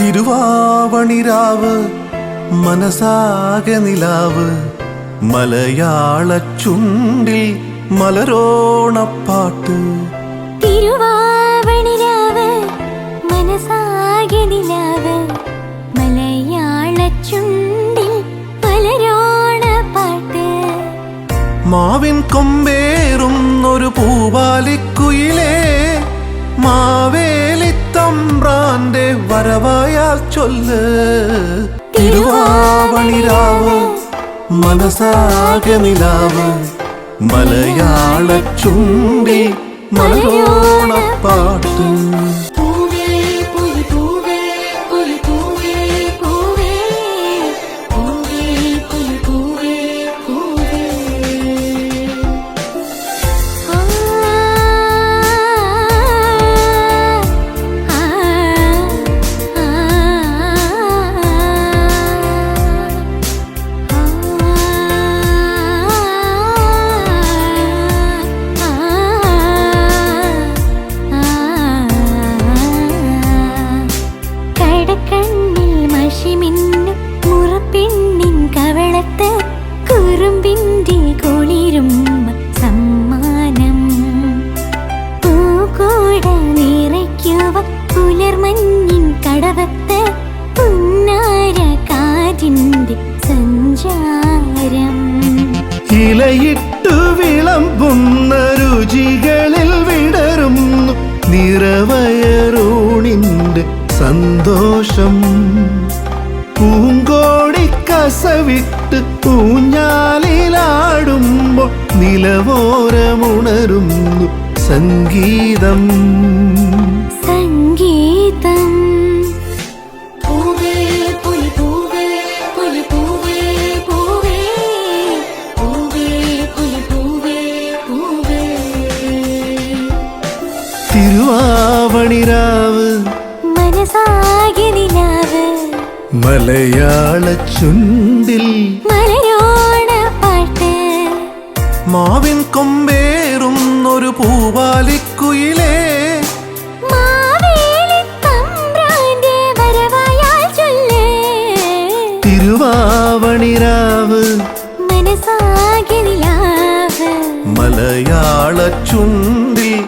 തിരുവാവണിരാവ് മനസാകെ നിലാവ് മലയാള ചുണ്ടിൽ മലരോണപ്പാട്ട്. തിരുവാവണിരാവ് മനസാകെ നിലാവ് മലയാള ചുണ്ടിൽ മലരോണപ്പാട്ട്. മാവിൻ കൊമ്പേറുന്നൊരു പൂവാലിക്കുയിലേ മാവേലിത്തമ്പ്രാന്റെ വരവായാൽ ചൊല്ല്. തിരുവാവണിരാവ് മനസാകെ നിലാവ് മലയാള ചുണ്ടിൽ മലരോണപ്പാട്ട്. കുറുമ്പിന്റെ കുളിരും സമ്മാനം പൂക്കൂട നിറയ്ക്കുവ പുലർമഞ്ഞിൻ കടവത്ത് പുന്നാര കാറ്റിന്റെ സഞ്ചാരം. ഇലയിട്ടു വിളമ്പുന്ന രുചികളിൽ വിടരുന്നു നിറവയറൂണിന്റെ സന്തോഷം. പൂങ്കോടി കസവിട്ട് പൂഞ്ഞാലിലാടുമ്പോൾ നിലവോരമുണരുന്നു സംഗീതം. സംഗീതം തിരുവാവണിരാവ് മനസാകെ നിലാവ് മലയാള ചുണ്ടിൽ മലരോണപ്പാട്ട്. മാവിൻ കൊമ്പേറുന്നൊരു പൂവാലിക്കുയിലേ മാവേലിത്തമ്പ്രാന്റെ വരവായാൽ ചൊല്ല്. തിരുവാവണിരാവ് മനസാകെ നിലാവ് മലയാള ചുണ്ടിൽ